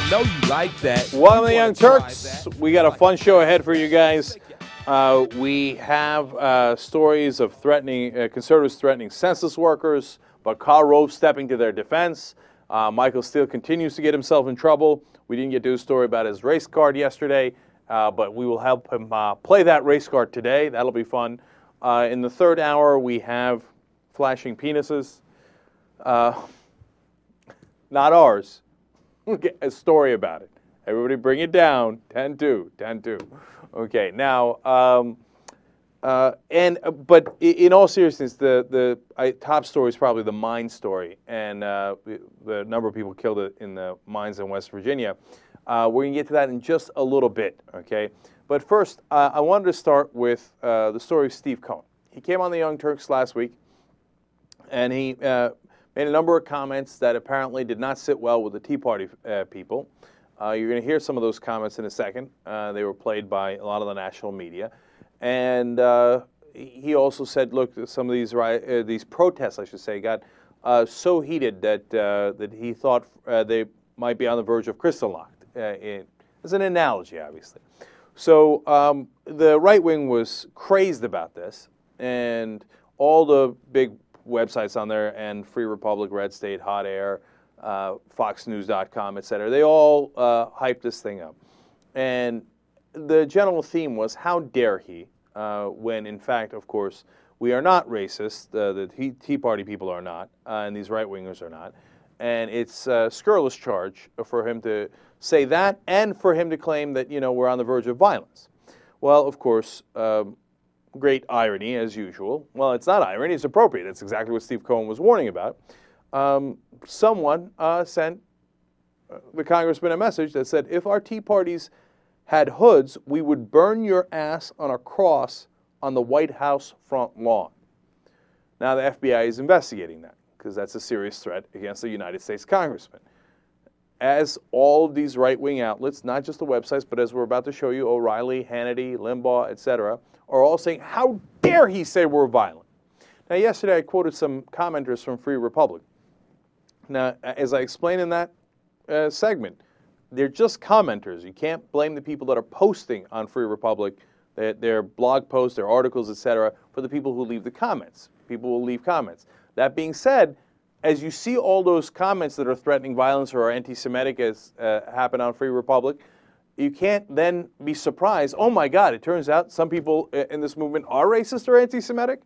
I know you like that. Welcome to the Young Turks. We got a fun show ahead for you guys. We have stories of conservatives threatening census workers, but Karl Rove stepping to their defense. Michael Steele continues to get himself in trouble. We didn't get to a story about his race card yesterday, but we will help him play that race card today. That'll be fun. In the third hour, we have flashing penises. Not ours. A story about it. Everybody bring it down. 10-2, 10-2. Okay, now, but in all seriousness, the top story is probably the mine story, and the number of people killed in the mines in West Virginia. We're going to get to that in just a little bit, okay? But first, I wanted to start with the story of Steve Cohen. He came on the Young Turks last week, and he made a number of comments that apparently did not sit well with the Tea Party people. You're going to hear some of those comments in a second. They were played by a lot of the national media. And he also said, look, some of these protests, I should say, got so heated that he thought they might be on the verge of crystal locked. As an analogy, obviously. So the right wing was crazed about this, and all the big websites on there, and Free Republic, Red State, Hot Air, FoxNews.com, et cetera, they all hyped this thing up. And the general theme was, how dare he, when in fact, of course, we are not racist, the Tea Party people are not, and these right-wingers are not. And it's a scurrilous charge for him to say that, and for him to claim that, you know, we're on the verge of violence. Well, of course, great irony, as usual. Well, it's not irony, it's appropriate. That's exactly what Steve Cohen was warning about. Someone sent the congressman a message that said, if our Tea Parties had hoods, we would burn your ass on a cross on the White House front lawn. Now, the FBI is investigating that, because that's a serious threat against a United States congressman. As all of these right-wing outlets, not just the websites, but as we're about to show you, O'Reilly, Hannity, Limbaugh, etc., are all saying, how dare he say we're violent? Now, yesterday I quoted some commenters from Free Republic. Now, as I explained in that segment, they're just commenters. You can't blame the people that are posting on Free Republic, their blog posts, their articles, etc., for the people who leave the comments. People will leave comments. That being said, as you see all those comments that are threatening violence or are anti-Semitic, as happened on Free Republic, you can't then be surprised, oh my God, it turns out some people in this movement are racist or anti-Semitic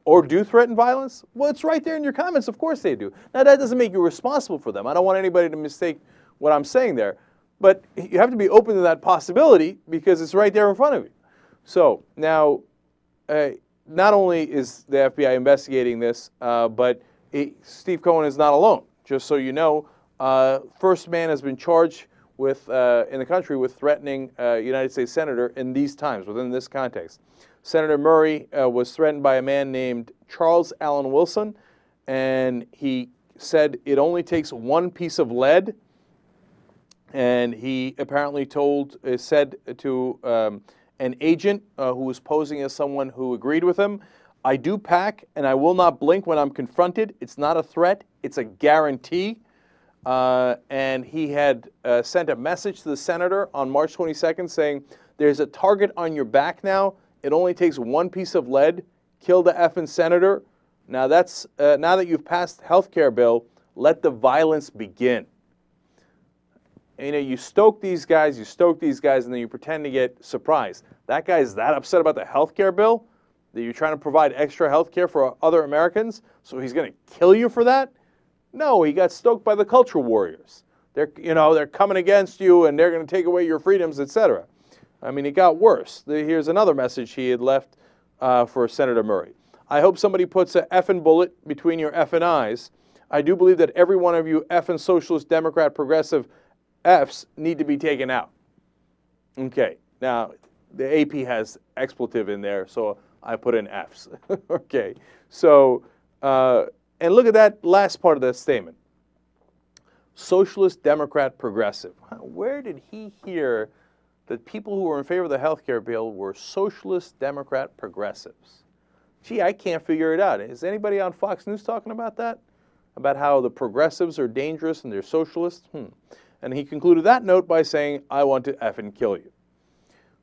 or do threaten violence? Well, it's right there in your comments. Of course they do. Now, that doesn't make you responsible for them. I don't want anybody to mistake what I'm saying there. But you have to be open to that possibility because it's right there in front of you. So now, not only is the FBI investigating this, but Steve Cohen is not alone. Just so you know, first man has been charged with in the country with threatening a United States senator in these times, within this context. Senator Murray was threatened by a man named Charles Allen Wilson, and he said it only takes one piece of lead. And he apparently said to an agent who was posing as someone who agreed with him, I do pack and I will not blink when I'm confronted. It's not a threat, it's a guarantee. And he had sent a message to the senator on March 22nd saying, there's a target on your back now. It only takes one piece of lead. Kill the effing senator. Now now that you've passed the health care bill, let the violence begin. You know, you stoke these guys, and then you pretend to get surprised. That guy's that upset about the health care bill that you're trying to provide extra health care for other Americans, so he's going to kill you for that? No, he got stoked by the culture warriors. They're coming against you, and they're going to take away your freedoms, etc. I mean, it got worse. Here's another message he had left for Senator Murray. I hope somebody puts an effing bullet between your effing eyes. I do believe that every one of you effing socialist, Democrat, progressive Fs need to be taken out. Okay, now the AP has expletive in there, so I put in Fs. Okay, so, and look at that last part of that statement. Socialist, Democrat, progressive. Where did he hear that people who were in favor of the health care bill were socialist, Democrat, progressives? Gee, I can't figure it out. Is anybody on Fox News talking about that? About how the progressives are dangerous and they're socialists? And he concluded that note by saying, I want to effing kill you.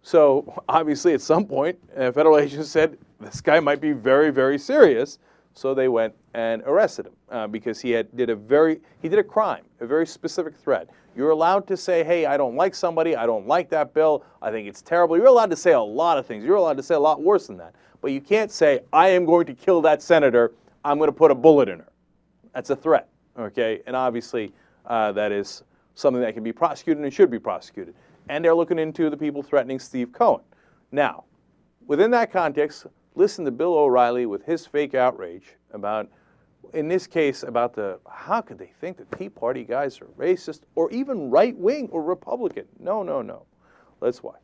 So obviously at some point, federal agents said, this guy might be very, very serious. So they went and arrested him because he did a crime, a very specific threat. You're allowed to say, hey, I don't like somebody, I don't like that bill, I think it's terrible. You're allowed to say a lot of things. You're allowed to say a lot worse than that. But you can't say, I am going to kill that senator, I'm going to put a bullet in her. That's a threat, okay? And obviously that is something that can be prosecuted and should be prosecuted. And they're looking into the people threatening Steve Cohen. Now, within that context, listen to Bill O'Reilly with his fake outrage about, in this case, about how could they think the Tea Party guys are racist or even right-wing or Republican? No, no, no. Let's watch.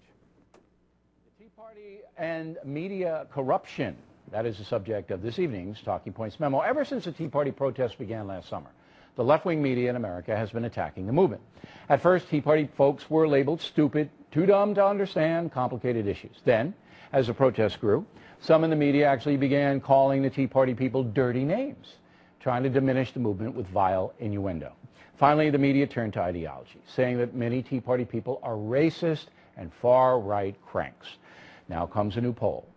The Tea Party and media corruption. That is the subject of this evening's Talking Points memo. Ever since the Tea Party protests began last summer, the left-wing media in America has been attacking the movement. At first, Tea Party folks were labeled stupid, too dumb to understand complicated issues. Then, as the protests grew, some in the media actually began calling the Tea Party people dirty names, trying to diminish the movement with vile innuendo. Finally, the media turned to ideology, saying that many Tea Party people are racist and far-right cranks. Now comes a new poll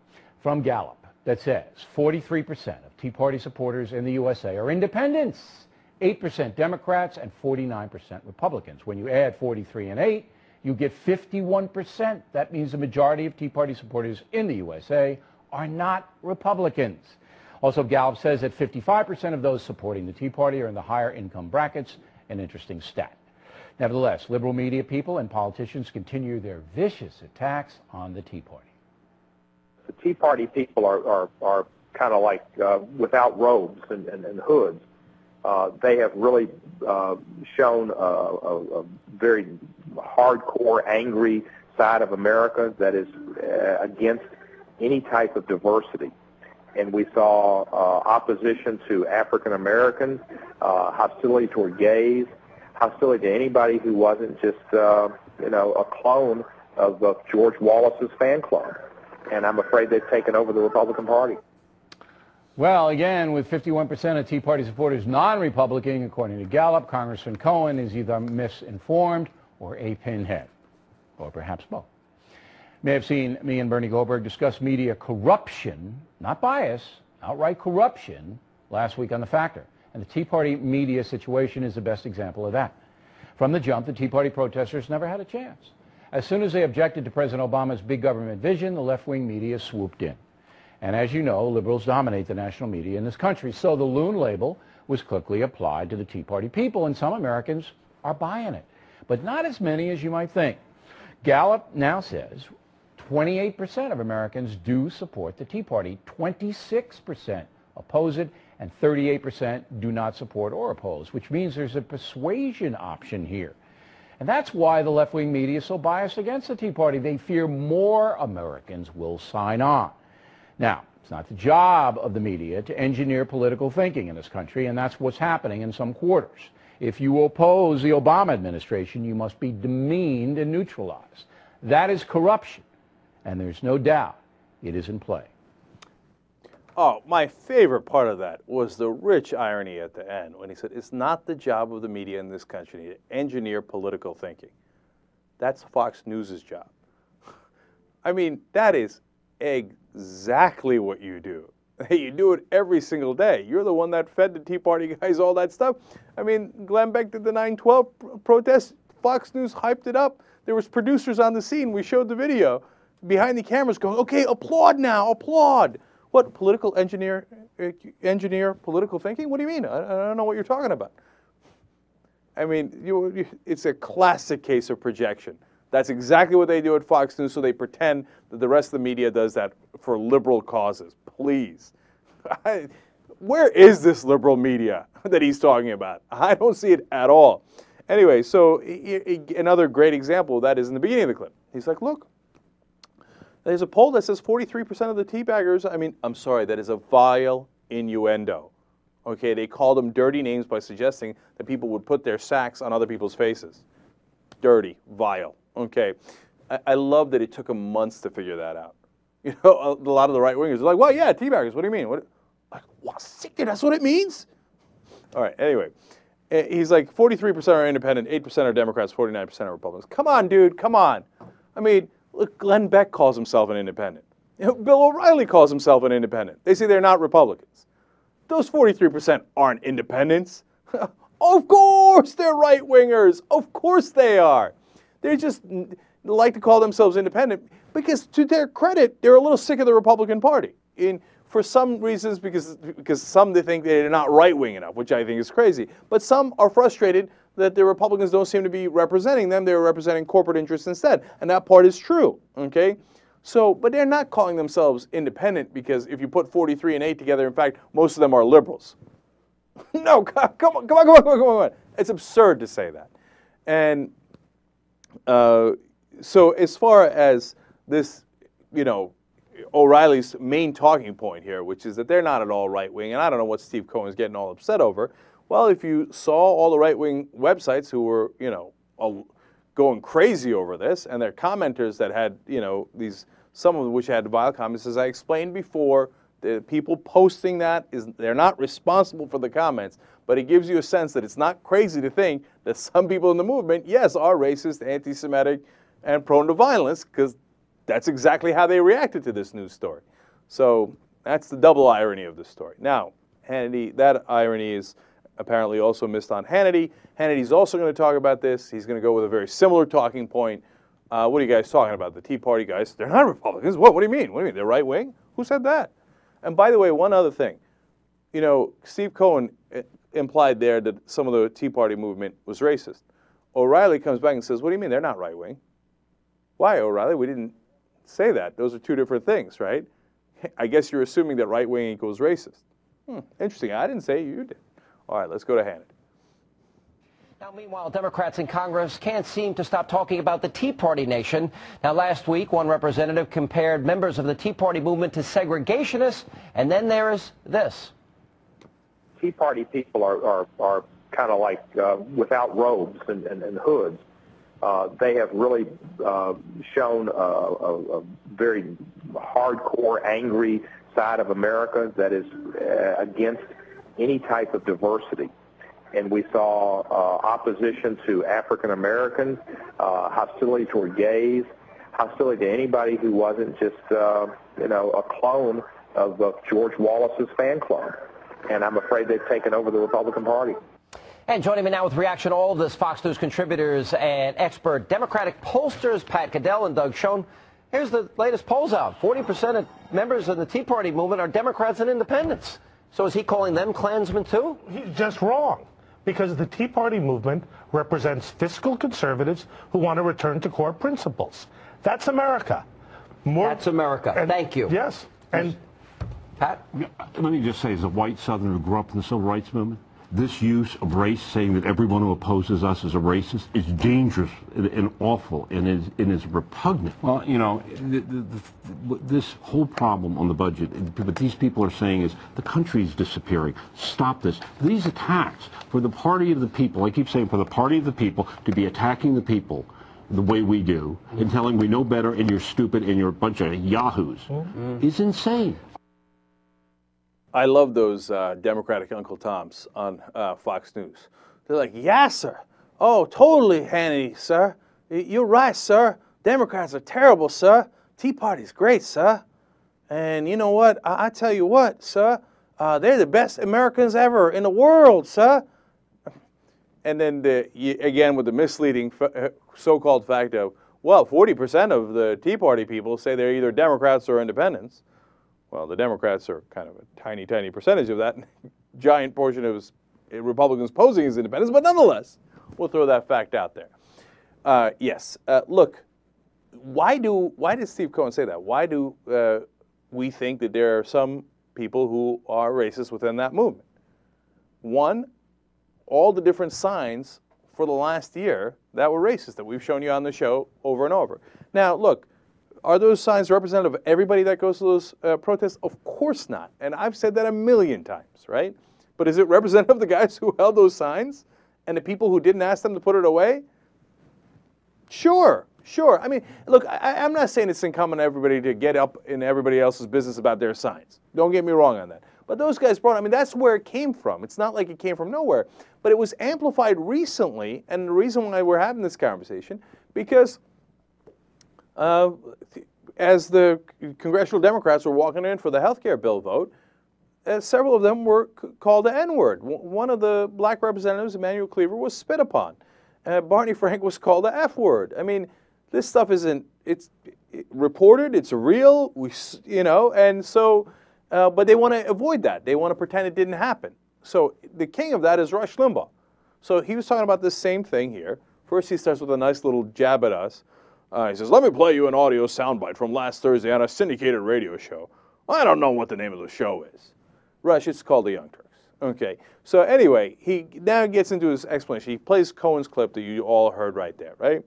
from Gallup that says 43% of Tea Party supporters in the USA are independents, 8% Democrats, and 49% Republicans. When you add 43 and 8, you get 51%. That means the majority of Tea Party supporters in the USA are not Republicans. Also, Gallup says that 55% of those supporting the Tea Party are in the higher income brackets, an interesting stat. Nevertheless, liberal media people and politicians continue their vicious attacks on the Tea Party. The Tea Party people are kind of like without robes and hoods. They have really shown a very hardcore, angry side of America that is against any type of diversity. And we saw opposition to African Americans, hostility toward gays, hostility to anybody who wasn't just, a clone of George Wallace's fan club. And I'm afraid they've taken over the Republican Party. Well, again, with 51% of Tea Party supporters non-Republican, according to Gallup, Congressman Cohen is either misinformed or a pinhead, or perhaps both. You may have seen me and Bernie Goldberg discuss media corruption, not bias, outright corruption, last week on The Factor. And the Tea Party media situation is the best example of that. From the jump, the Tea Party protesters never had a chance. As soon as they objected to President Obama's big government vision, the left-wing media swooped in. And as you know, liberals dominate the national media in this country. So the loon label was quickly applied to the Tea Party people, and some Americans are buying it. But not as many as you might think. Gallup now says 28% of Americans do support the Tea Party, 26% oppose it, and 38% do not support or oppose, which means there's a persuasion option here. And that's why the left-wing media is so biased against the Tea Party. They fear more Americans will sign on. Now, it's not the job of the media to engineer political thinking in this country, and that's what's happening in some quarters. If you oppose the Obama administration, you must be demeaned and neutralized. That is corruption, and there's no doubt it is in play. Oh, my favorite part of that was the rich irony at the end when he said, it's not the job of the media in this country to engineer political thinking. That's Fox News' job. I mean, that is exactly what you do. You do it every single day. You're the one that fed the Tea Party guys all that stuff. I mean, Glenn Beck did the 9/12 protest. Fox News hyped it up. There was producers on the scene. We showed the video behind the cameras going, okay, applaud now, applaud. What, political engineer political thinking? What do you mean? I don't know what you're talking about. I mean, it's a classic case of projection. That's exactly what they do at Fox News, so they pretend that the rest of the media does that for liberal causes. Please. Where is this liberal media that he's talking about? I don't see it at all. Anyway, so another great example of that is in the beginning of the clip. He's like, look, there's a poll that says 43% of the teabaggers, I'm sorry, that is a vile innuendo. Okay, they called them dirty names by suggesting that people would put their sacks on other people's faces. Dirty, vile. Okay, I love that it took them months to figure that out. You know, a lot of the right-wingers are like, well, yeah, teabaggers, what do you mean? What? Like, what? That's what it means? All right, anyway. He's like 43% are independent, 8% are Democrats, 49% are Republicans. Come on, dude, come on. I mean, look, Glenn Beck calls himself an independent. Bill O'Reilly calls himself an independent. They say they're not Republicans. Those 43% aren't independents. Of course they're right-wingers. Of course they are. They just like to call themselves independent because, to their credit, they're a little sick of the Republican Party. For some reasons, because some they think they're not right-wing enough, which I think is crazy. But some are frustrated that the Republicans don't seem to be representing them. They're representing corporate interests instead. And that part is true, okay? So, but they're not calling themselves independent because if you put 43 and 8 together, in fact, most of them are liberals. No, come on. It's absurd to say that. And so as far as this, O'Reilly's main talking point here, which is that they're not at all right-wing, and I don't know what Steve Cohen's getting all upset over. Well, if you saw all the right-wing websites who were, going crazy over this, and their commenters that had, some of which had vile comments, as I explained before, the people posting that, they're not responsible for the comments, but it gives you a sense that it's not crazy to think that some people in the movement, yes, are racist, anti-Semitic, and prone to violence, because that's exactly how they reacted to this news story. So that's the double irony of this story. Now, Hannity, that irony is apparently also missed on Hannity. Hannity's also going to talk about this. He's going to go with a very similar talking point. What are you guys talking about? The Tea Party guys, they're not Republicans. What do you mean? What do you mean? They're right-wing? Who said that? And by the way, one other thing. Steve Cohen implied there that some of the Tea Party movement was racist. O'Reilly comes back and says, what do you mean? They're not right-wing. Why, O'Reilly? We didn't say that. Those are two different things, right? I guess you're assuming that right-wing equals racist. Interesting. I didn't say it. You did. All right, let's go to Hannity. Now, meanwhile, Democrats in Congress can't seem to stop talking about the Tea Party nation. Now, last week, one representative compared members of the Tea Party movement to segregationists, and then there is this. Tea Party people are kind of like without robes and hoods. They have really shown a very hardcore, angry side of America that is against any type of diversity. And we saw opposition to African Americans, hostility toward gays, hostility to anybody who wasn't just, a clone of George Wallace's fan club. And I'm afraid they've taken over the Republican Party. And joining me now with reaction to all of this, Fox News contributors and expert Democratic pollsters Pat Goodell and Doug Schoen. Here's the latest polls out. 40% of members of the Tea Party movement are Democrats and independents. So is he calling them Klansmen too? He's just wrong, because the Tea Party movement represents fiscal conservatives who want to return to core principles. That's America. That's America. Thank you. Yes. And Pat? Let me just say, as a white Southerner who grew up in the civil rights movement, this use of race, saying that everyone who opposes us is a racist, is dangerous and awful and is repugnant. Well, this whole problem on the budget, what these people are saying is the country is disappearing. Stop this. These attacks for the party of the people, I keep saying for the party of the people to be attacking the people the way we do and telling we know better and you're stupid and you're a bunch of yahoos is insane. I love those Democratic Uncle Toms on Fox News. They're like, yeah, sir. Oh, totally, Hannity, sir. You're right, sir. Democrats are terrible, sir. Tea Party's great, sir. And you know what? I tell you what, sir. They're the best Americans ever in the world, sir. And then, again, with the misleading so-called fact of, well, 40% of the Tea Party people say they're either Democrats or independents. Well, the Democrats are kind of a tiny, tiny percentage of that. Giant portion of Republicans posing as independents, but nonetheless, we'll throw that fact out there. Yes. Look, why did Steve Cohen say that? Why do we think that there are some people who are racist within that movement? One, all the different signs for the last year that were racist that we've shown you on the show over and over. Now, look, are those signs representative of everybody that goes to those protests? Of course not. And I've said that a million times, right? But is it representative of the guys who held those signs and the people who didn't ask them to put it away? Sure. I mean, look, I'm not saying it's incumbent on everybody to get up in everybody else's business about their signs. Don't get me wrong on that. But those guys brought, I mean, that's where it came from. It's not like it came from nowhere. But it was amplified recently, and the reason why we're having this conversation, because as the congressional Democrats were walking in for the health care bill vote, several of them were called the N-word. One of the black representatives, Emmanuel Cleaver, was spit upon. Barney Frank was called the F-word. I mean, this stuff isn't, it's reported, it's real, and so, but they want to avoid that. They want to pretend it didn't happen. So the king of that is Rush Limbaugh. So he was talking about this same thing here. First he starts with a nice little jab at us. He says, let me play you an audio soundbite from last Thursday on a syndicated radio show. I don't know what the name of the show is. Rush, it's called the Young Turks. Okay, so anyway, he now gets into his explanation. He plays Cohen's clip that you all heard right there, right?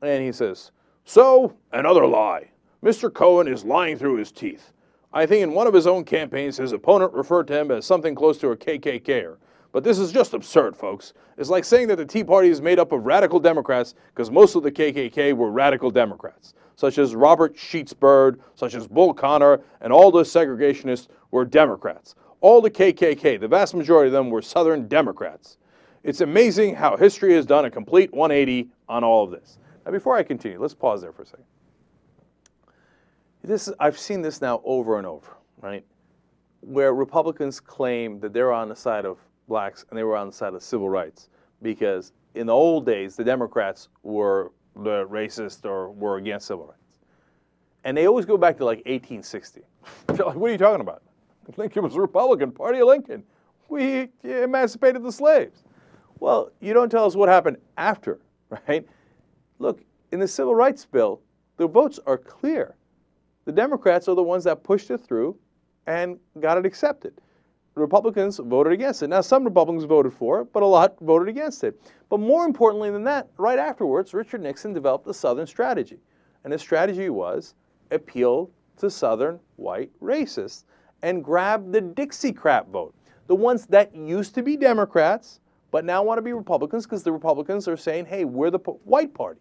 And he says, so, another lie. Mr. Cohen is lying through his teeth. I think in one of his own campaigns, his opponent referred to him as something close to a KKKer. But this is just absurd, folks. It's like saying that the Tea Party is made up of radical Democrats because most of the KKK were radical Democrats, such as Robert Sheetsbird, such as Bull Connor, and all the segregationists were Democrats. All the KKK, the vast majority of them were Southern Democrats. It's amazing how history has done a complete 180 on all of this. Now, before I continue, let's pause there for a second. I've seen this now over and over, right? Where Republicans claim that they're on the side of blacks and they were on the side of civil rights because in the old days, the Democrats were the racist or were against civil rights. And they always go back to like 1860. They're like, what are you talking about? Lincoln was the Republican Party of Lincoln. We emancipated the slaves. Well, you don't tell us what happened after, right? Look, in the Civil Rights Bill, the votes are clear. The Democrats are the ones that pushed it through and got it accepted. The Republicans voted against it. Now, some Republicans voted for it, but a lot voted against it. But more importantly than that, right afterwards, Richard Nixon developed the Southern strategy. And his strategy was appeal to Southern white racists and grab the Dixiecrat vote, the ones that used to be Democrats but now want to be Republicans because the Republicans are saying, hey, we're the white party.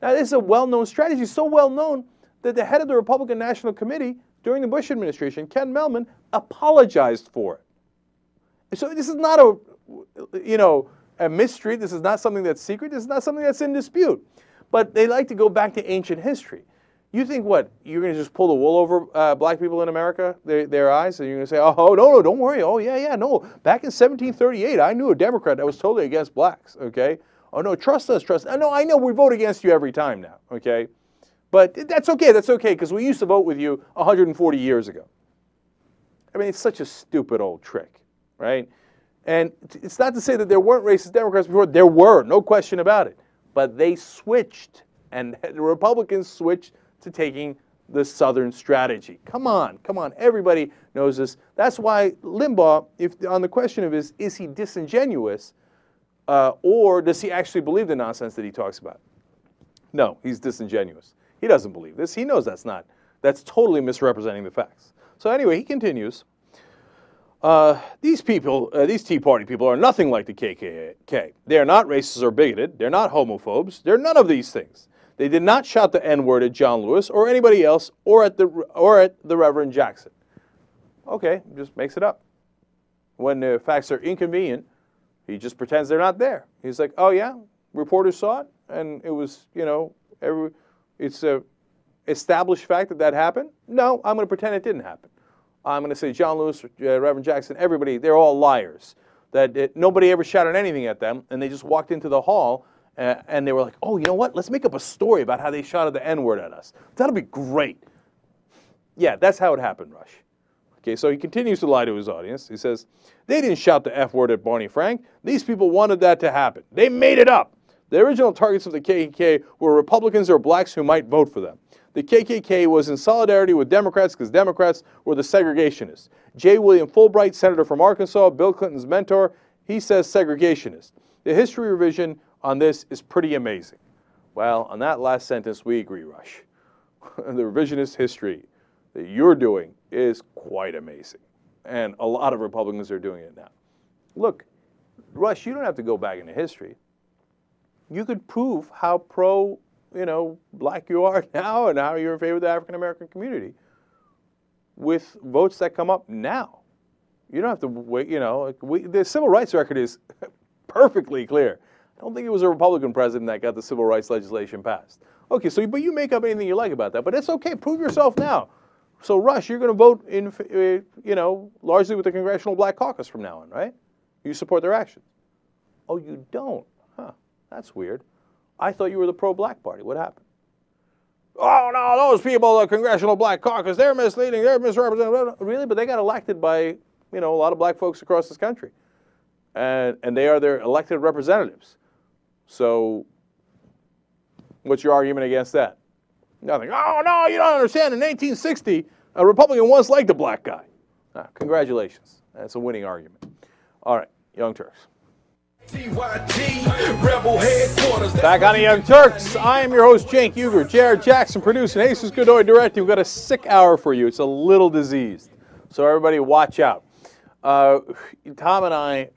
Now, this is a well-known strategy, so well-known that the head of the Republican National Committee during the Bush administration, Ken Mellman, apologized for it. So this is not a mystery. This is not something that's secret. This is not something that's in dispute. But they like to go back to ancient history. You think what? You're going to just pull the wool over black people in America, their eyes, and you're going to say, oh, no, don't worry. Oh, yeah, no. Back in 1738, I knew a Democrat that was totally against blacks, okay? Oh, no, trust us. No, I know we vote against you every time now, okay? But that's okay, because we used to vote with you 140 years ago. I mean, it's such a stupid old trick, right? And it's not to say that there weren't racist Democrats before. There were, no question about it. But they switched, and the Republicans switched to taking the Southern strategy. Come on. Everybody knows this. That's why Limbaugh, on the question of is he disingenuous, or does he actually believe the nonsense that he talks about? No, he's disingenuous. He doesn't believe this. He knows that's totally misrepresenting the facts. So anyway, he continues. These Tea Party people are nothing like the KKK. They are not racist or bigoted. They're not homophobes. They're none of these things. They did not shout the N-word at John Lewis or anybody else or at the Reverend Jackson. Okay, just makes it up. When the facts are inconvenient, he just pretends they're not there. He's like, oh yeah, reporters saw it, and it was, it's a established fact that happened. No, I'm going to pretend it didn't happen. I'm going to say John Lewis, Reverend Jackson, everybody, they're all liars. Nobody ever shouted anything at them, and they just walked into the hall, and they were like, oh, you know what? Let's make up a story about how they shouted the N-word at us. That'll be great. Yeah, that's how it happened, Rush. Okay, so he continues to lie to his audience. He says, they didn't shout the F-word at Barney Frank. These people wanted that to happen. They made it up. The original targets of the KKK were Republicans or blacks who might vote for them. The KKK was in solidarity with Democrats because Democrats were the segregationists. J. William Fulbright, senator from Arkansas, Bill Clinton's mentor, he says segregationist. The history revision on this is pretty amazing. Well, on that last sentence, we agree, Rush. The revisionist history that you're doing is quite amazing. And a lot of Republicans are doing it now. Look, Rush, you don't have to go back into history. You could prove how black you are now and how you're in favor of the African-American community with votes that come up now. You don't have to wait, the civil rights record is perfectly clear. I don't think it was a Republican president that got the civil rights legislation passed. Okay, but you make up anything you like about that, but it's okay. Prove yourself now. So, Rush, you're going to vote largely with the Congressional Black Caucus from now on, right? You support their actions. Oh, you don't? Huh, that's weird. I thought you were the pro-black party. What happened? Oh, no, those people, the Congressional Black Caucus, they're misleading, they're misrepresenting. Really? But they got elected by, a lot of black folks across this country. And they are their elected representatives. So what's your argument against that? Nothing. Oh, no, you don't understand. In 1860, a Republican once liked a black guy. Congratulations. That's a winning argument. All right, Young Turks. TYT Rebel Headquarters. Back on the Young Turks. I am your host, Cenk Uygur. Jared Jackson producing. Jesus Godoy directing. We've got a sick hour for you. It's a little diseased. So everybody watch out. Tom and I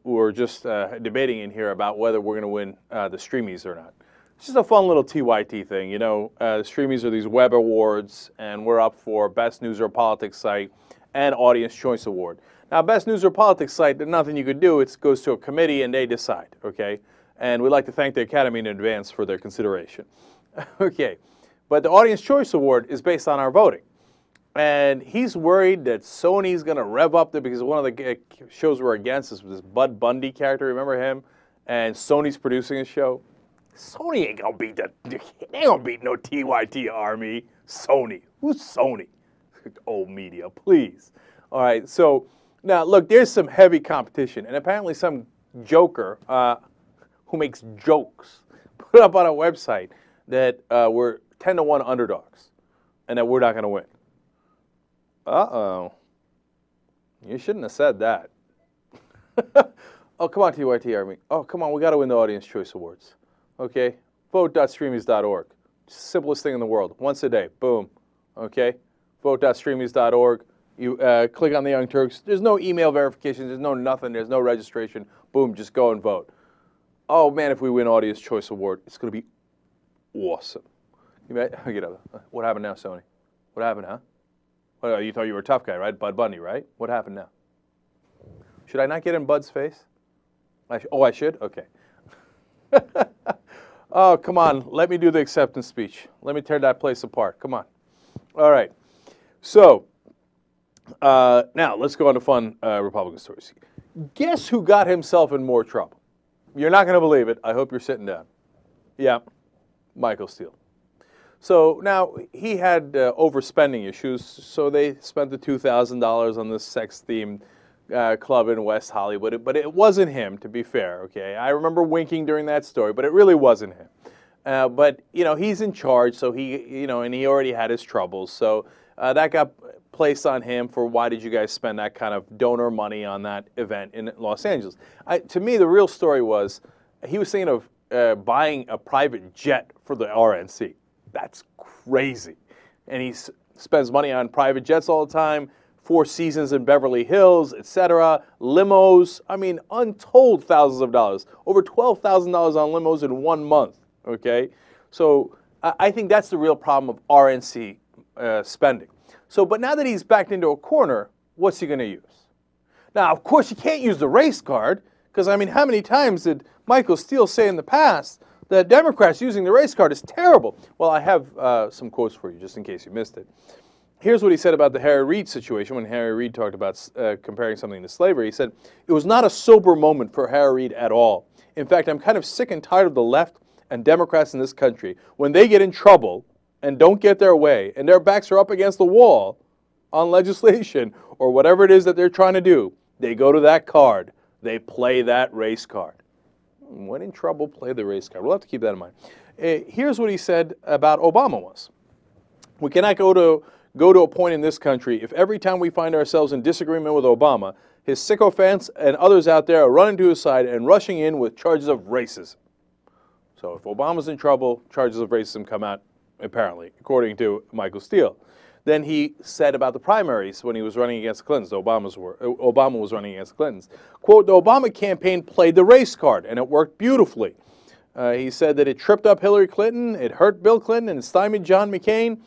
were just debating in here about whether we're going to win the Streamies or not. It's just a fun little TYT thing. The Streamies are these web awards, and we're up for Best News or Politics Site and Audience Choice Award. Now, Best News or Politics Site, there's nothing you could do. It goes to a committee, and they decide, okay? And we'd like to thank the Academy in advance for their consideration. Okay, but the Audience Choice Award is based on our voting. And he's worried that Sony's going to rev up because one of the shows we're against is this Bud Bundy character. Remember him? And Sony's producing a show. Sony ain't going to beat they ain't going to beat no TYT Army. Sony. Who's Sony? Old media, please. All right, so now look, there's some heavy competition. And apparently some joker who makes jokes put up on a website that we're 10-1 underdogs and that we're not going to win. Uh-oh. You shouldn't have said that. Oh, come on, TYT Army. Oh, come on, we got to win the Audience Choice Awards. Okay? Vote.streamies.org. Simplest thing in the world. Once a day. Boom. Okay? Vote.streamies.org. You click on the Young Turks. There's no email verification. There's no nothing. There's no registration. Boom, just go and vote. Oh, man, if we win Audience Choice Award, it's going to be awesome. What happened now, Sony? What happened, huh? Well, you thought you were a tough guy, right? Bud Bundy, right? What happened now? Should I not get in Bud's face? I should? Okay. Oh, come on. Let me do the acceptance speech. Let me tear that place apart. Come on. All right. So, now let's go on to fun Republican stories. Guess who got himself in more trouble? You're not going to believe it. I hope you're sitting down. Yeah, Michael Steele. So now he had overspending issues, so they spent the $2,000 on this sex-themed club in West Hollywood. But it wasn't him, to be fair. Okay, I remember winking during that story, but it really wasn't him. But he's in charge, so he and he already had his troubles, so that got placed on him for why did you guys spend that kind of donor money on that event in Los Angeles? To me, the real story was he was thinking of buying a private jet for the RNC. That's crazy. And he spends money on private jets all the time, 4 seasons in Beverly Hills, etc., limos. I mean, untold thousands of dollars. Over $12,000 on limos in 1 month, okay? So I think that's the real problem of RNC spending. So, but now that he's backed into a corner, what's he going to use? Now, of course, you can't use the race card, because, I mean, how many times did Michael Steele say in the past that Democrats using the race card is terrible? Well, I have some quotes for you, just in case you missed it. Here's what he said about the Harry Reid situation when Harry Reid talked about comparing something to slavery. He said, "It was not a sober moment for Harry Reid at all. In fact, I'm kind of sick and tired of the left and Democrats in this country. When they get in trouble and don't get their way and their backs are up against the wall on legislation or whatever it is that they're trying to do, they go to that card. They play that race card. When in trouble, play the race card." We'll have to keep that in mind. Here's what he said about Obama was. "We cannot go to a point in this country if every time we find ourselves in disagreement with Obama, his sycophants and others out there are running to his side and rushing in with charges of racism." So if Obama's in trouble, charges of racism come out, apparently, according to Michael Steele. Then he said about the primaries when he was running against the Clintons, Obama was running against the Clintons. Quote, "The Obama campaign played the race card, and it worked beautifully." He said that it tripped up Hillary Clinton, it hurt Bill Clinton, and it stymied John McCain.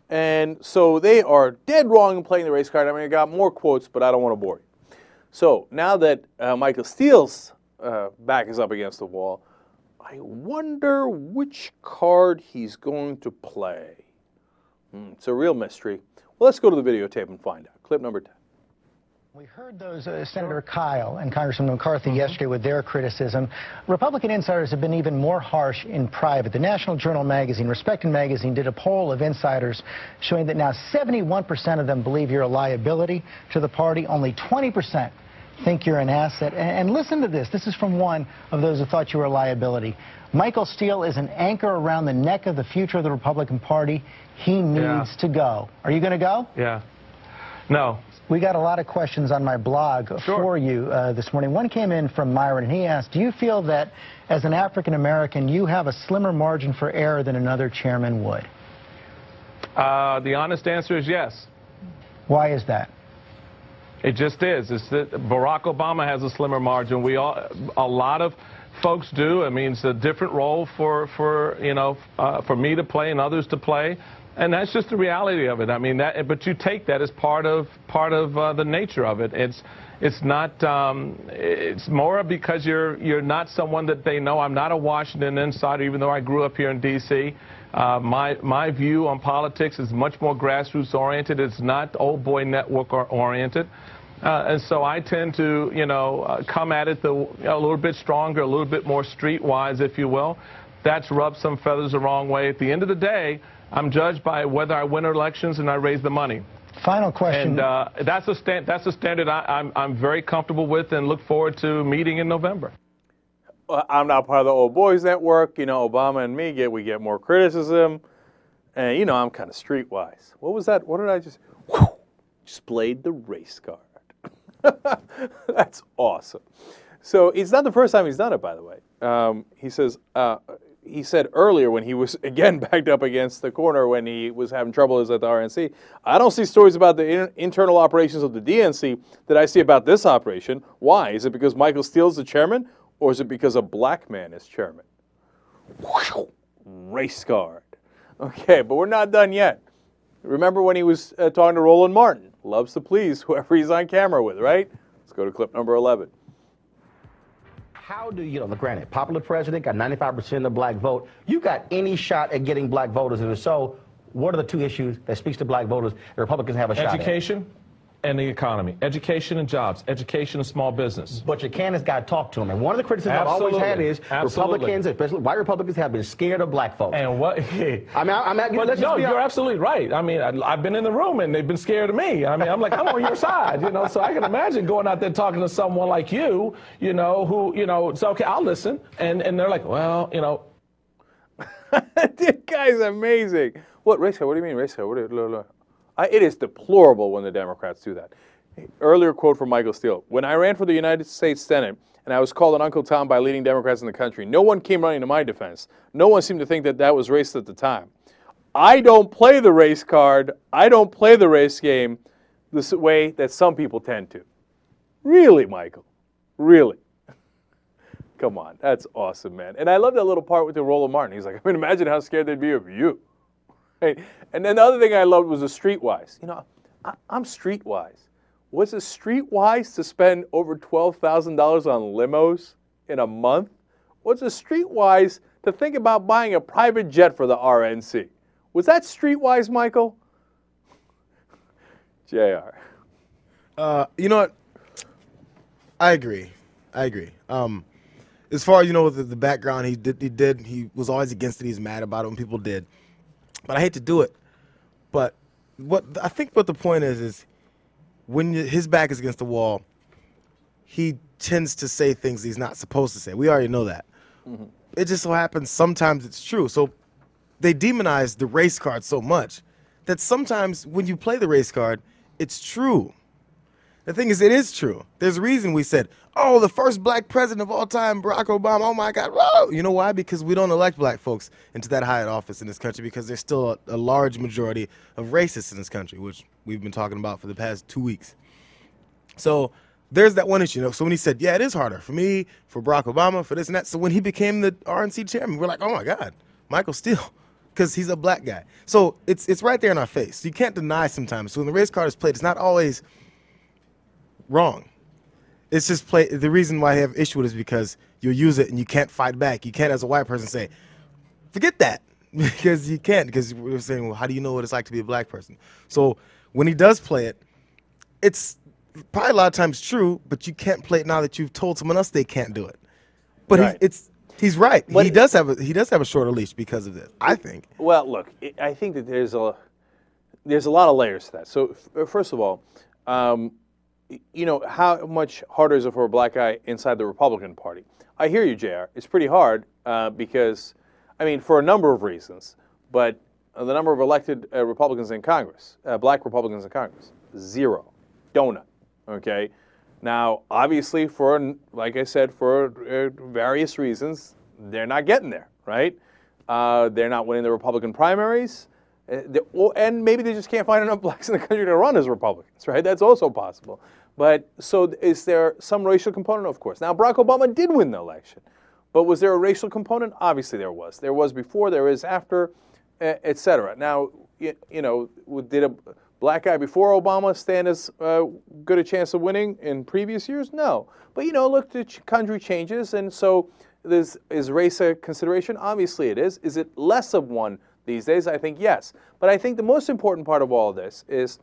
And so they are dead wrong in playing the race card. I mean, I got more quotes, but I don't want to bore you. So now that Michael Steele's back is up against the wall, I wonder which card he's going to play. It's a real mystery. Well, let's go to the videotape and find out. Clip number 10. We heard those Senator Kyle and Congressman McCarthy yesterday with their criticism. Republican insiders have been even more harsh in private. The National Journal magazine, respected magazine, did a poll of insiders showing that now 71% of them believe you're a liability to the party. Only 20% think you're an asset. And listen to this. This is from one of those who thought you were a liability. Michael Steele is an anchor around the neck of the future of the Republican Party. He needs to go. Are you going to go? Yeah. No. We got a lot of questions on my blog for you this morning. One came in from Myron, and he asked, do you feel that as an African-American, you have a slimmer margin for error than another chairman would? The honest answer is yes. Why is that? It just is. It's that Barack Obama has a slimmer margin. A lot of folks do. I mean, it's a different role for me to play and others to play. And that's just the reality of it. I mean, but you take that as part of the nature of it. It's not. It's more because you're not someone that they know. I'm not a Washington insider, even though I grew up here in D.C. My view on politics is much more grassroots oriented. It's not old boy network oriented. And so I tend to, come at it a little bit stronger, a little bit more streetwise, if you will. That's rubbed some feathers the wrong way. At the end of the day, I'm judged by whether I win elections and I raise the money. Final question. And that's a standard I'm very comfortable with and look forward to meeting in November. I'm not part of the old boys network. Obama and me we get more criticism. And, I'm kind of streetwise. What was that? What did I just... Displayed the race card. That's awesome. So it's not the first time he's done it, by the way. He said earlier when he was, again, backed up against the corner when he was having trouble at the RNC, I don't see stories about the internal operations of the DNC that I see about this operation. Why? Is it because Michael Steele's the chairman, or is it because a black man is chairman? Race card. Okay, but we're not done yet. Remember when he was talking to Roland Martin? Loves to please whoever he's on camera with, right? Let's go to clip number 11. How do granted, popular president, got 95% of the black vote. You got any shot at getting black voters? And if so, what are the two issues that speaks to black voters the Republicans have a shot at? Education and the economy. Education and jobs. Education and small business. But your candidate's got to talk to them. And one of the criticisms I've always had is Republicans, especially white Republicans, have been scared of black folks. And what? You're absolutely right. I mean, I've been in the room and they've been scared of me. I mean, I'm like, I'm on your side, So I can imagine going out there talking to someone like you, it's okay, I'll listen. And they're like, well, This guy's amazing. What race car? What do you mean race car? It is deplorable when the Democrats do that. Earlier quote from Michael Steele. When I ran for the United States Senate and I was called an Uncle Tom by leading Democrats in the country, no one came running to my defense. No one seemed to think that was racist at the time. I don't play the race card. I don't play the race game the way that some people tend to. Really, Michael? Really? Come on. That's awesome, man. And I love that little part with the Roland Martin. He's like, I mean, imagine how scared they'd be of you. Right? And then the other thing I loved was the streetwise. I'm streetwise. Was it streetwise to spend over $12,000 on limos in a month? Was it streetwise to think about buying a private jet for the RNC? Was that streetwise, Michael? JR. You know what? I agree. As far as with the background, he was always against it. He's mad about it when people did. But I hate to do it. But what the point is when his back is against the wall, he tends to say things he's not supposed to say. We already know that. Mm-hmm. It just so happens sometimes it's true. So they demonize the race card so much that sometimes when you play the race card, it's true. The thing is, it is true. There's a reason we said, oh, the first black president of all time, Barack Obama, oh my God. Whoa! You know why? Because we don't elect black folks into that high office in this country because there's still a large majority of racists in this country, which we've been talking about for the past 2 weeks. So there's that one issue. So when he said, yeah, it is harder for me, for Barack Obama, for this and that. So when he became the RNC chairman, we're like, oh my God, Michael Steele, because he's a black guy. So it's right there in our face. You can't deny sometimes. So when the race card is played, it's not always wrong. It's just the reason why I have issue with it is because you'll use it and you can't fight back. You can't, as a white person, say, forget that. Because you can't, because we're saying, well, how do you know what it's like to be a black person? So when he does play it, it's probably a lot of times true, but you can't play it now that you've told someone else they can't do it. But Right. he's right. But he does have a shorter leash because of this, I think. Well, look, I think that there's a lot of layers to that. So first of all, how much harder is it for a black guy inside the Republican Party? I hear you, JR. It's pretty hard because, for a number of reasons, but the number of elected Republicans in Congress, black Republicans in Congress, 0. Donut. Okay? Now, obviously, like I said, for various reasons, they're not getting there, right? They're not winning the Republican primaries. And maybe they just can't find enough blacks in the country to run as Republicans, right? That's also possible. But so is there some racial component? Of course. Now, Barack Obama did win the election. But was there a racial component? Obviously there was. There was before, there is after, et cetera. Now, did a black guy before Obama stand as good a chance of winning in previous years? No. But, look, the country changes, and so is race a consideration? Obviously it is. Is it less of one these days? I think yes. But I think the most important part of all of this is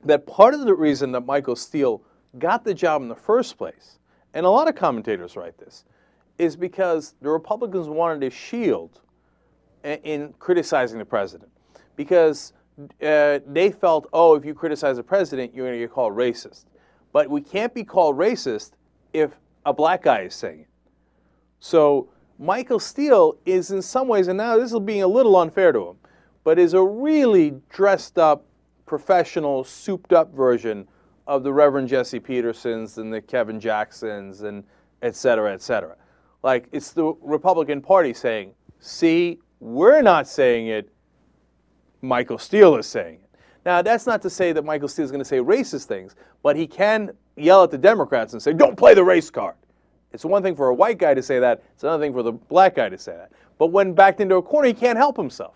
that part of the reason that Michael Steele got the job in the first place, and a lot of commentators write this, is because the Republicans wanted a shield in criticizing the president. Because they felt, if you criticize the president, you're going to get called racist. But we can't be called racist if a black guy is saying it. So Michael Steele is in some ways, and now this is being a little unfair to him, but is a really dressed up, professional, souped up version of the Reverend Jesse Petersons and the Kevin Jacksons and et cetera, et cetera. Like, it's the Republican Party saying, see, we're not saying it, Michael Steele is saying it. Now, that's not to say that Michael Steele is going to say racist things, but he can yell at the Democrats and say, don't play the race card. It's one thing for a white guy to say that. It's another thing for the black guy to say that. But when backed into a corner, he can't help himself.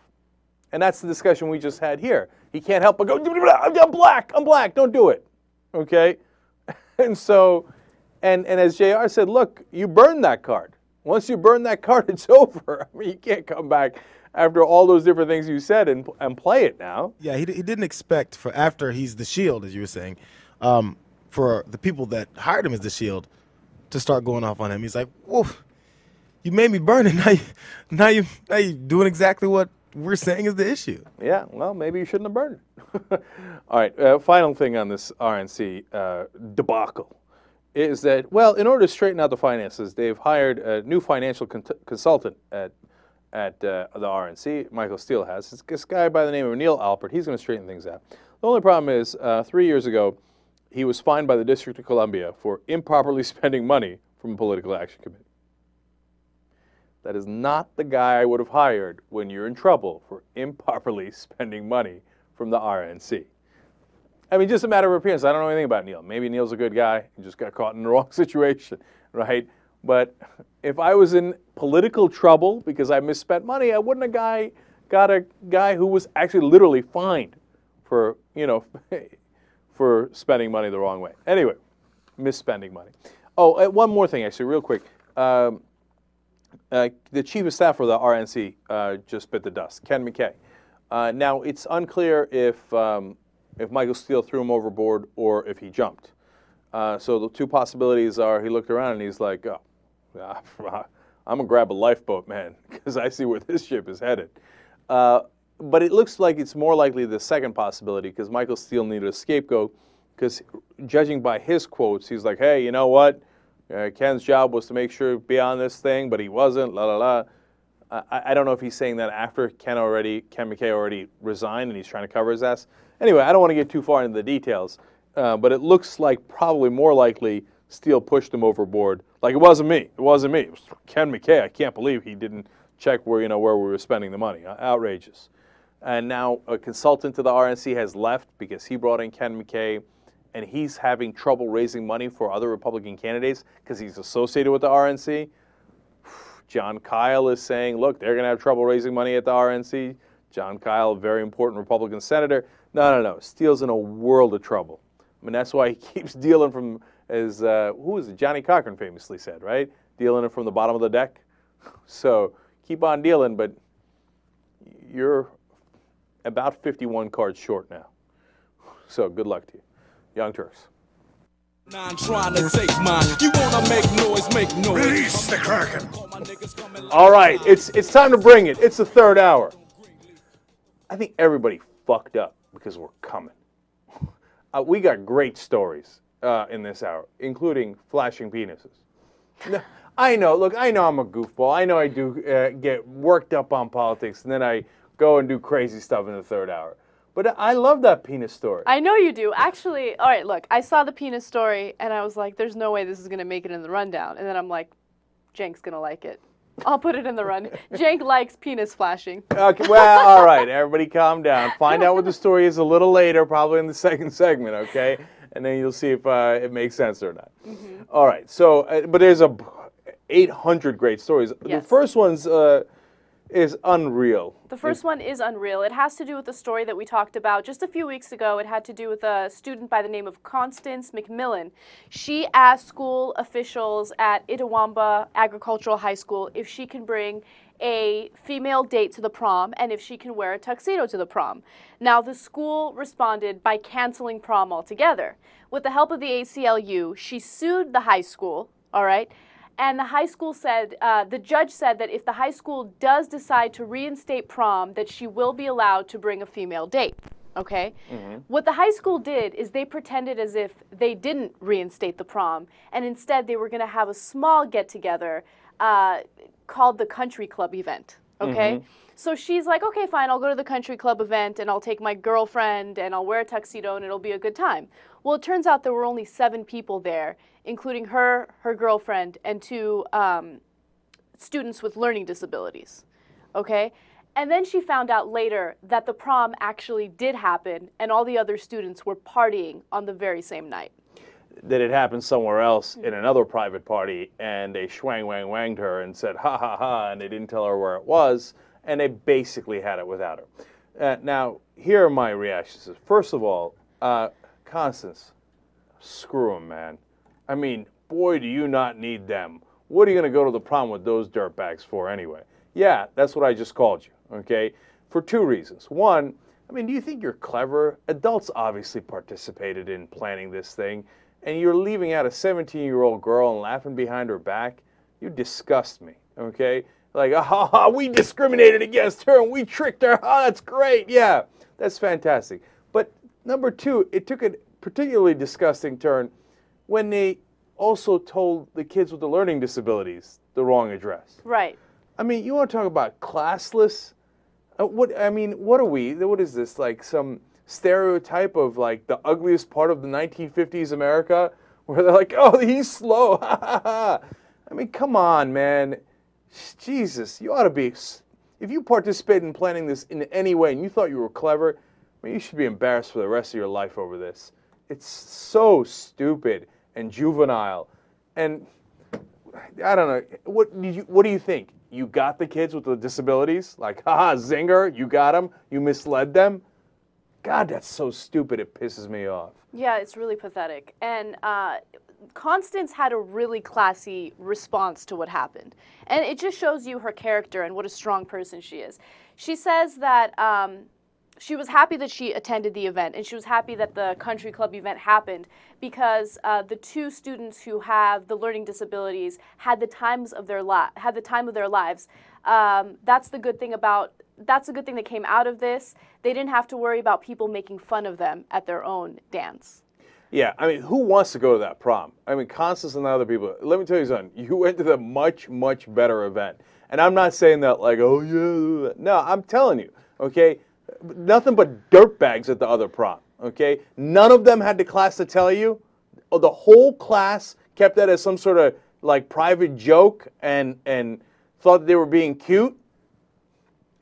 And that's the discussion we just had here. He can't help but go, I'm black, don't do it. Okay? And so, and as JR said, look, you burned that card. Once you burn that card, it's over. You can't come back after all those different things you said and play it now. Yeah, he didn't expect for after he's the shield, as you were saying, for the people that hired him as the shield to start going off on him. He's like, whoa, you made me burn it. Now you doing exactly what we're saying is the issue. Yeah, well, maybe you shouldn't have burned it. All right, final thing on this RNC debacle is that, well, in order to straighten out the finances, they've hired a new financial consultant at the RNC. Michael Steele has. It's this guy by the name of Neil Alpert. He's going to straighten things out. The only problem is 3 years ago, he was fined by the District of Columbia for improperly spending money from a political action committee. That is not the guy I would have hired when you're in trouble for improperly spending money from the RNC. Just a matter of appearance. I don't know anything about Neil. Maybe Neil's a good guy. He just got caught in the wrong situation, right? But if I was in political trouble because I misspent money, I wouldn't have got a guy who was actually literally fined for, for spending money the wrong way. Anyway, misspending money. Oh, one more thing, actually, real quick. The chief of staff for the RNC just bit the dust, Ken McKay. Now, it's unclear if Michael Steele threw him overboard or if he jumped. So the two possibilities are he looked around and he's like, oh, I'm going to grab a lifeboat, man, because I see where this ship is headed. But it looks like it's more likely the second possibility because Michael Steele needed a scapegoat because judging by his quotes, he's like, hey, you know what? Ken's job was to make sure be on this thing, but he wasn't, la, la, la. I don't know if he's saying that after Ken McKay already resigned and he's trying to cover his ass. Anyway, I don't want to get too far into the details, but it looks like probably more likely Steele pushed him overboard. Like, it wasn't me. It wasn't me. It was Ken McKay. I can't believe he didn't check where we were spending the money. Outrageous. And now a consultant to the RNC has left because he brought in Ken McKay, and he's having trouble raising money for other Republican candidates because he's associated with the RNC. John Kyle is saying, look, they're going to have trouble raising money at the RNC. John Kyle, a very important Republican senator. No. Steele's in a world of trouble. That's why he keeps dealing from as who was it? Johnny Cochran famously said, right? Dealing it from the bottom of the deck. So keep on dealing, but you're about 51 cards short now. So good luck to you. Young Turks. Trying to take mine. You wanna make noise, make noise. Release the Kraken. All right, it's time to bring it. It's the third hour. I think everybody fucked up because we're coming. We got great stories in this hour, including flashing penises. No, I know. Look, I know I'm a goofball. I know I do get worked up on politics, and then I go and do crazy stuff in the third hour. But I love that penis story. I know you do. Actually, all right, look, I saw the penis story, and I was like, there's no way this is going to make it in the rundown. And then I'm like, Cenk's going to like it. I'll put it in the run. Cenk likes penis flashing. Okay, well, all right, everybody calm down. Find out what the story is a little later, probably in the second segment, okay? And then you'll see if it makes sense or not. Mm-hmm. All right, so, but there's 800 great stories. Yes. The first one's is unreal. The first one is unreal. It has to do with the story that we talked about just a few weeks ago. It had to do with a student by the name of Constance McMillan. She asked school officials at Itawamba Agricultural High School if she can bring a female date to the prom and if she can wear a tuxedo to the prom. Now, the school responded by canceling prom altogether. With the help of the ACLU, she sued the high school, all right? And the high school said, the judge said that if the high school does decide to reinstate prom, that she will be allowed to bring a female date, okay? Mm-hmm. What the high school did is they pretended as if they didn't reinstate the prom, and instead they were going to have a small get-together called the country club event, okay? Mm-hmm. So she's like, okay, fine, I'll go to the country club event, and I'll take my girlfriend, and I'll wear a tuxedo, and it'll be a good time. Well, it turns out there were only 7 people there, including her girlfriend, and 2 students with learning disabilities, okay? And then she found out later that the prom actually did happen, and all the other students were partying on the very same night. That it happened somewhere else in another private party, and they schwang-wang-wanged her and said, ha, ha, ha, and they didn't tell her where it was, and they basically had it without her. Now, here are my reactions. First of all, Constance, screw them, man. I mean, boy, do you not need them. What are you going to go to the prom with those dirtbags for anyway? Yeah, that's what I just called you, okay? For 2 reasons. One, I mean, do you think you're clever? Adults obviously participated in planning this thing, and you're leaving out a 17-year-old girl and laughing behind her back? You disgust me, okay? Like, we discriminated against her and we tricked her. Oh, that's great. Yeah, that's fantastic. But number 2, it took a particularly disgusting turn when they also told the kids with the learning disabilities the wrong address. Right. I mean, you want to talk about classless? What are we? What is this? Like some stereotype of like the ugliest part of the 1950s America, where they're like, oh, he's slow. I mean, come on, man. Jesus, you ought to be. If you participated in planning this in any way and you thought you were clever, I mean, you should be embarrassed for the rest of your life over this. It's so stupid and juvenile, and I don't know. What do you think? You got the kids with the disabilities? Like, haha, zinger, you got them? You misled them? God, that's so stupid. It pisses me off. Yeah, it's really pathetic. And Constance had a really classy response to what happened. And it just shows you her character and what a strong person she is. She says that she was happy that she attended the event, and she was happy that the country club event happened because the 2 students who have the learning disabilities had the time of their lives. That's the good thing that came out of this. They didn't have to worry about people making fun of them at their own dance. Yeah, I mean, who wants to go to that prom? I mean, Constance and the other people. Let me tell you something. You went to the much, much better event. And I'm not saying that like, oh, yeah. No, I'm telling you, okay? Nothing but dirtbags at the other prom, okay? None of them had the class to tell you. Oh, the whole class kept that as some sort of like private joke and thought they were being cute.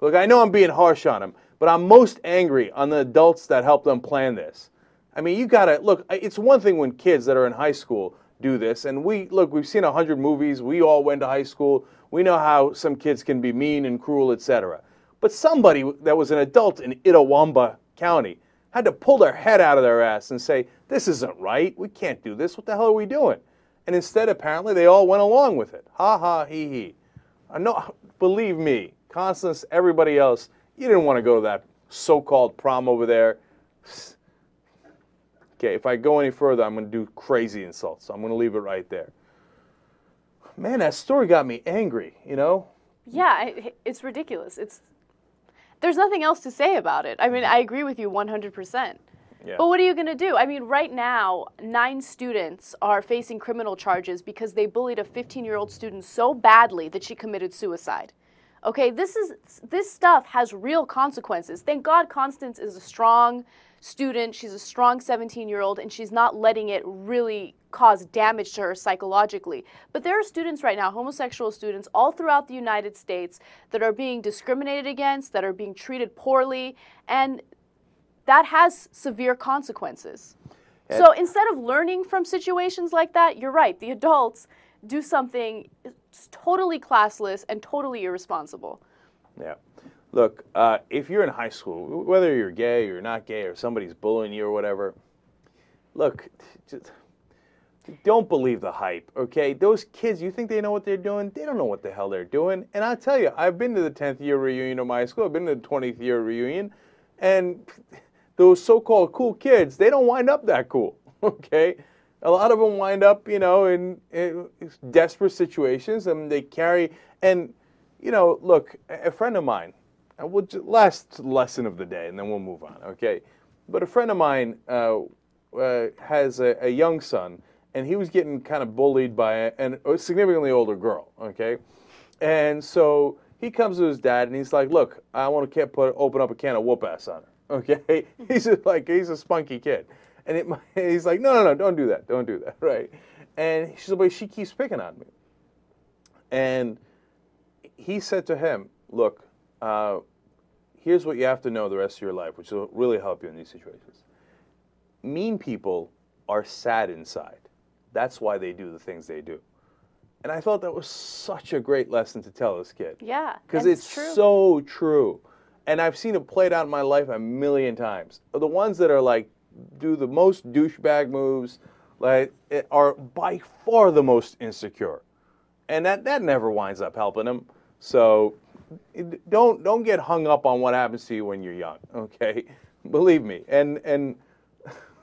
Look, I know I'm being harsh on them, but I'm most angry on the adults that helped them plan this. I mean, you gotta, look, it's one thing when kids that are in high school do this, and we've seen 100 movies, we all went to high school, we know how some kids can be mean and cruel, etc. But somebody that was an adult in Itawamba County had to pull their head out of their ass and say, this isn't right. We can't do this. What the hell are we doing? And instead, apparently, they all went along with it. Ha ha, he he. No, believe me, Constance, everybody else, you didn't want to go to that so-called prom over there. Okay, if I go any further, I'm going to do crazy insults. So I'm going to leave it right there. Man, that story got me angry, you know? Yeah, it's ridiculous. There's nothing else to say about it. I mean, I agree with you 100%. Yeah. But what are you going to do? I mean, right now, 9 students are facing criminal charges because they bullied a 15-year-old student so badly that she committed suicide. Okay, this stuff has real consequences. Thank God Constance is a strong student. She's a strong 17-year-old, and she's not letting it really cause damage to her psychologically. But there are students right now, homosexual students, all throughout the United States that are being discriminated against, that are being treated poorly, and that has severe consequences. So instead of learning from situations like that, you're right, the adults do something totally classless and totally irresponsible. Yeah. Look, if you're in high school, whether you're gay or not gay or somebody's bullying you or whatever, look, just don't believe the hype, okay? Those kids, you think they know what they're doing? They don't know what the hell they're doing. And I'll tell you, I've been to the 10th year reunion of my school. I've been to the 20th year reunion. And those so-called cool kids, they don't wind up that cool, okay? A lot of them wind up, you know, in desperate situations, and they carry, and, you know, look, a friend of mine, last lesson of the day, and then we'll move on, okay? But a friend of mine has a young son, and he was getting kind of bullied by a significantly older girl, okay? And so he comes to his dad, and he's like, look, I want to open up a can of whoop-ass on her, okay? He's a spunky kid. And he's like, no, don't do that, right? And she said, but she keeps picking on me. And he said to him, look, here's what you have to know the rest of your life, which will really help you in these situations. Mean people are sad inside. That's why they do the things they do. And I thought that was such a great lesson to tell this kid. Yeah, because it's true. So true. And I've seen it played out in my life a million times. The ones that are like, do the most douchebag moves, like, are by far the most insecure. And that never winds up helping them. So don't get hung up on what happens to you when you're young, okay? Believe me. And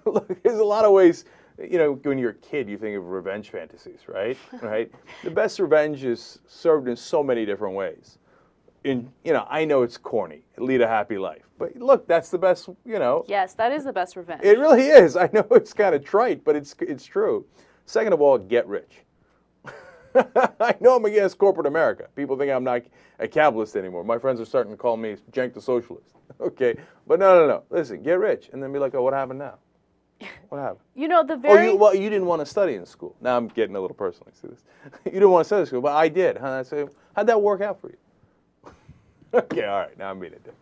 look, there's a lot of ways, you know, when you're a kid, you think of revenge fantasies, right? Right? The best revenge is served in so many different ways. You know, I know it's corny, lead a happy life. But look, that's the best, you know. Yes, that is the best revenge. It really is. I know it's kind of trite, but it's true. Second of all, get rich. I know I'm against corporate America. People think I'm not a capitalist anymore. My friends are starting to call me Cenk the Socialist. Okay, but no. Listen, get rich, and then be like, oh, what happened now? What happened? You know, the very... you didn't want to study in school. Now I'm getting a little personal. See this? You didn't want to study in school, but I did. Huh? So how'd that work out for you? Okay, all right, now I'm being a dick.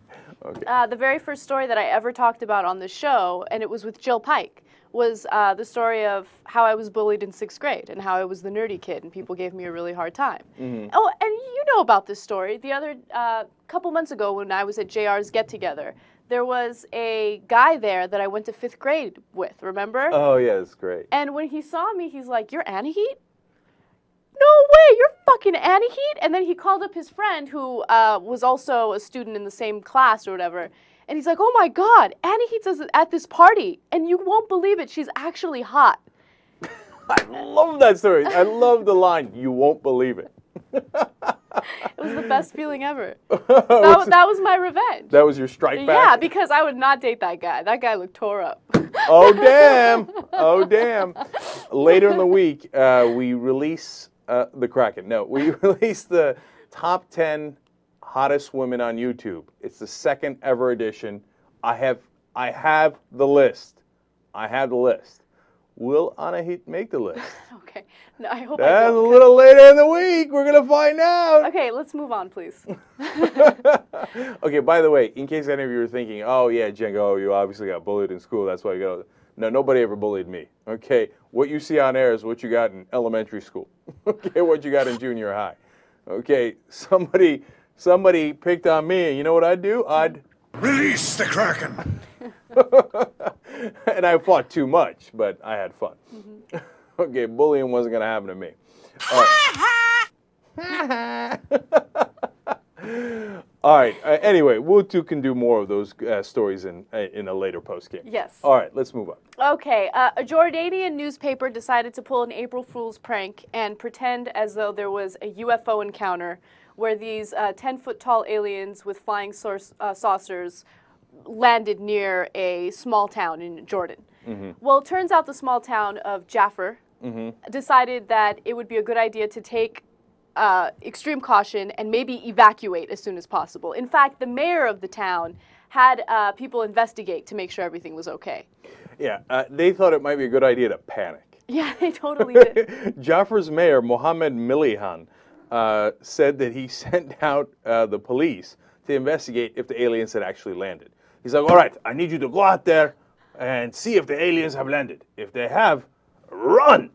Okay. The very first story that I ever talked about on the show, and it was with Jill Pike, was the story of how I was bullied in 6th grade and how I was the nerdy kid and people gave me a really hard time. Mm-hmm. Oh, and you know about this story. The other couple months ago when I was at JR's get-together, there was a guy there that I went to 5th grade with, remember? Oh, yeah, that's great. And when he saw me, he's like, you're Anahit? No way, you're fucking Anahit? And then he called up his friend who was also a student in the same class or whatever. And he's like, oh my God, Anahit's at this party. And you won't believe it, she's actually hot. I love that story. I love the line, you won't believe it. It was the best feeling ever. That was my revenge. That was your strike back? Yeah, because I would not date that guy. That guy looked tore up. Oh, damn. Oh, damn. Later in the week, we release the Kraken. No, we release the top 10 hottest women on YouTube. It's the second ever edition. I have the list. I have the list. Will Anahit make the list? Okay. No, I hope That's I don't. a little later in the week. We're going to find out. Okay, let's move on, please. Okay, by the way, in case any of you are thinking, oh, yeah, Cenk, oh, you obviously got bullied in school. That's why you got... No, nobody ever bullied me. Okay, what you see on air is what you got in elementary school. Okay, what you got in junior high. Okay, somebody picked on me, and you know what I'd do? I'd Release the Kraken. And I fought too much, but I had fun. Okay, bullying wasn't going to happen to me. All right. Anyway, we'll can do more of those stories in a later post game. Yes. All right, let's move on. Okay, a Jordanian newspaper decided to pull an April Fool's prank and pretend as though there was a UFO encounter where these 10-foot-tall aliens with flying saucers landed near a small town in Jordan. Well, it turns out the small town of Jaffa decided that it would be a good idea to take extreme caution and maybe evacuate as soon as possible. In fact, the mayor of the town had people investigate to make sure everything was okay. Yeah, they thought it might be a good idea to panic. Yeah, they totally did. Jaffa's mayor, Mohammed Milihan, said that he sent out the police to investigate if the aliens had actually landed. He's like, all right, I need you to go out there and see if the aliens have landed. If they have, run.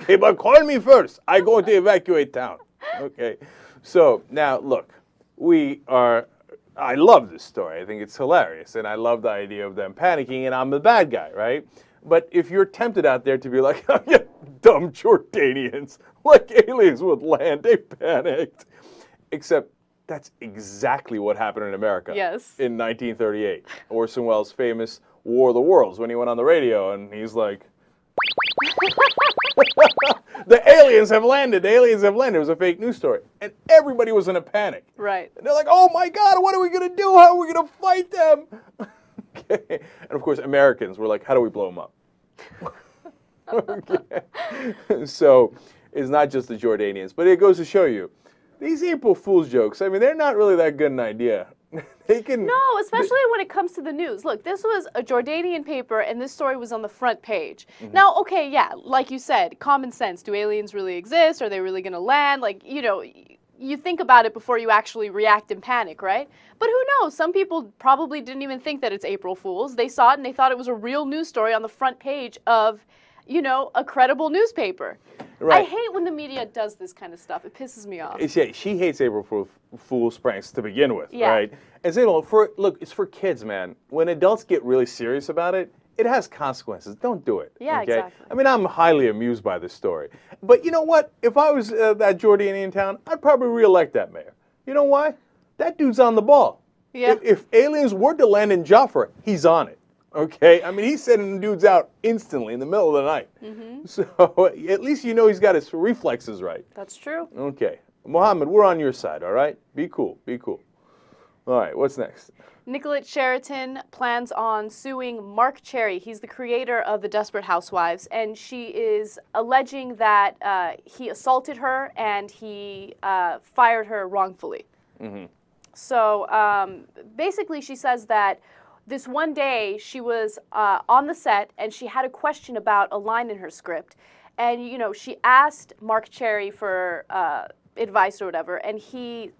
Okay, but call me first. I'm going to evacuate town. Okay, so now look, I love this story. I think it's hilarious, and I love the idea of them panicking, and I'm the bad guy, right? But if you're tempted out there to be like, oh, yeah, dumb Jordanians, like aliens would land, they panicked. Except that's exactly what happened in America in 1938. Orson Welles' famous War of the Worlds, when he went on the radio, and he's like, the aliens have landed. The aliens have landed. It was a fake news story. And everybody was in a panic. Right. And they're like, oh, my God, what are we going to do? How are we going to fight them? Okay. And, of course, Americans were like, how do we blow them up? Okay. So it's not just the Jordanians. But it goes to show you, these April Fool's jokes, I mean, they're not really that good an idea. They can. No, especially when it comes to the news. Look, this was a Jordanian paper, and this story was on the front page. Now, okay, yeah, like you said, common sense. Do aliens really exist? Are they really going to land? Like, you know, you think about it before you actually react in panic, right? But who knows? Some people probably didn't even think that it's April Fool's. They saw it, and they thought it was a real news story on the front page of, you know, a credible newspaper. Right. I hate when the media does this kind of stuff. It pisses me off. She hates April Fool's pranks to begin with, right? And so, look, it's for kids, man. When adults get really serious about it, it has consequences. Don't do it. Yeah, okay? exactly. I mean, I'm highly amused by this story. But you know what? If I was that Jordanian town, I'd probably reelect that mayor. You know why? That dude's on the ball. Yeah. If aliens were to land in Jaffa, he's on it. Okay, I mean, he's sending dudes out instantly in the middle of the night. So at least you know he's got his reflexes right. That's true. Okay, Mohammed, we're on your side, all right? Be cool, be cool. All right, what's next? Nicolette Sheraton plans on suing Mark Cherry. He's the creator of The Desperate Housewives, and she is alleging that he assaulted her and he fired her wrongfully. So basically she says that this one day she was on the set and she had a question about a line in her script. And, you know, she asked Mark Cherry for advice or whatever, and he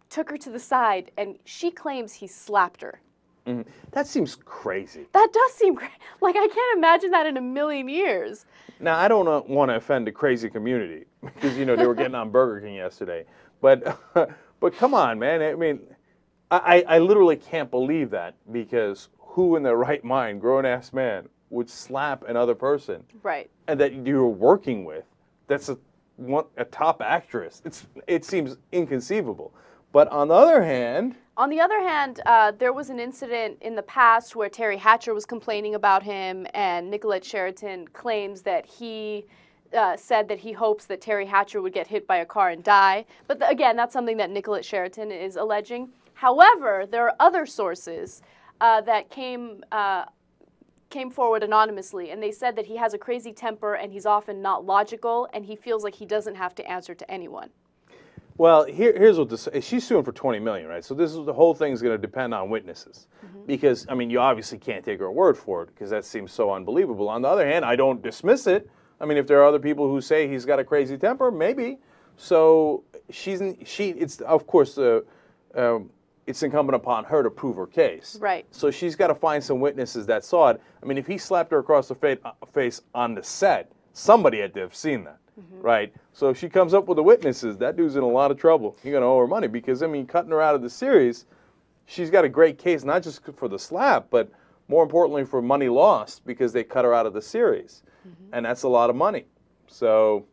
took her to the side and she claims he slapped her. That seems crazy. That does seem crazy. Like, I can't imagine that in a million years. Now, I don't want to offend the crazy community because, you know, they were getting on Burger King yesterday. But come on, man. I mean, I literally can't believe that, because who in their right mind, grown-ass man, would slap another person? Right. And that you're working with. That's a top actress. It seems inconceivable. But on the other hand... there was an incident in the past where Terry Hatcher was complaining about him, and Nicolette Sheraton claims that he said that he hopes that Terry Hatcher would get hit by a car and die. But again, that's something that Nicolette Sheraton is alleging. However, there are other sources that came forward anonymously, and they said that he has a crazy temper and he's often not logical, and he feels like he doesn't have to answer to anyone. Well, here's what she's suing for $20 million, right? So the whole thing's going to depend on witnesses, because I mean, you obviously can't take her word for it, because that seems so unbelievable. On the other hand, I don't dismiss it. I mean, if there are other people who say he's got a crazy temper, maybe. So it's of course it's incumbent upon her to prove her case. Right. So she's got to find some witnesses that saw it. I mean, if he slapped her across the face on the set, somebody had to have seen that, right? So if she comes up with the witnesses, that dude's in a lot of trouble. You're going to owe her money because, I mean, cutting her out of the series, she's got a great case, not just for the slap, but more importantly for money lost because they cut her out of the series. And that's a lot of money. So,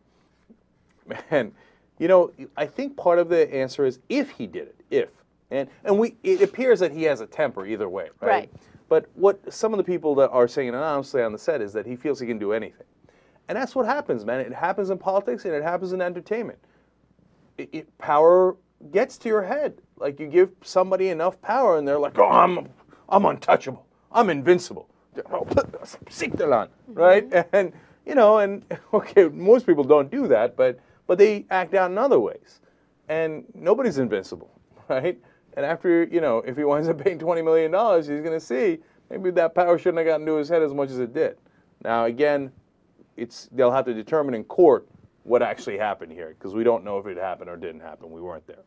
man, you know, I think part of the answer is if he did it, if. And it appears that he has a temper either way, right? Right. But what some of the people that are saying anonymously on the set is that he feels he can do anything. And that's what happens, man. It happens in politics and it happens in entertainment. Power gets to your head. Like you give somebody enough power and they're like, oh, I'm untouchable. I'm invincible. Right? And, you know, and okay, most people don't do that, but they act out in other ways. And nobody's invincible, right? And after, you know, if he winds up paying $20 million, he's going to see maybe that power shouldn't have gotten to his head as much as it did. Now, again, they'll have to determine in court what actually happened here because we don't know if it happened or didn't happen. We weren't there.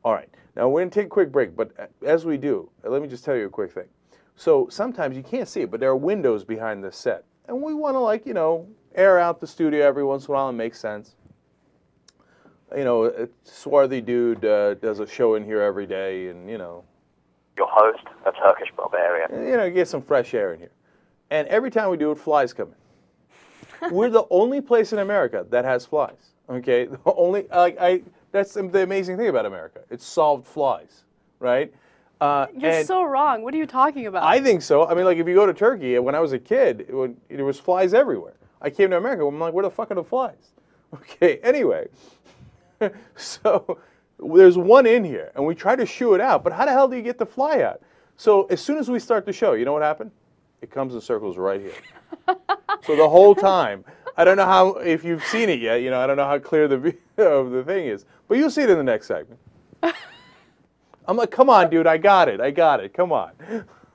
All right. Now, we're going to take a quick break, but as we do, let me just tell you a quick thing. So sometimes you can't see it, but there are windows behind the set. And we want to, like, you know, air out the studio every once in a while and make sense. You know, a swarthy dude does a show in here every day, and, you know. Your host, a Turkish barbarian. You know, get some fresh air in here. And every time we do it, flies come in. We're the only place in America that has flies, okay? The only, that's the amazing thing about America. It's solved flies, right? You're so wrong. What are you talking about? I think so. I mean, like, if you go to Turkey, when I was a kid, there was flies everywhere. I came to America, I'm like, where the fuck are the flies? Okay, anyway. So there's one in here, and we try to shoo it out, but how the hell do you get the fly out? So as soon as we start the show, you know what happened? It comes in circles right here. So the whole time, I don't know how, if you've seen it yet, you know, I don't know how clear the video of the thing is, but you'll see it in the next segment. I'm like, come on, dude, I got it, come on.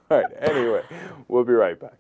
All right, anyway, we'll be right back.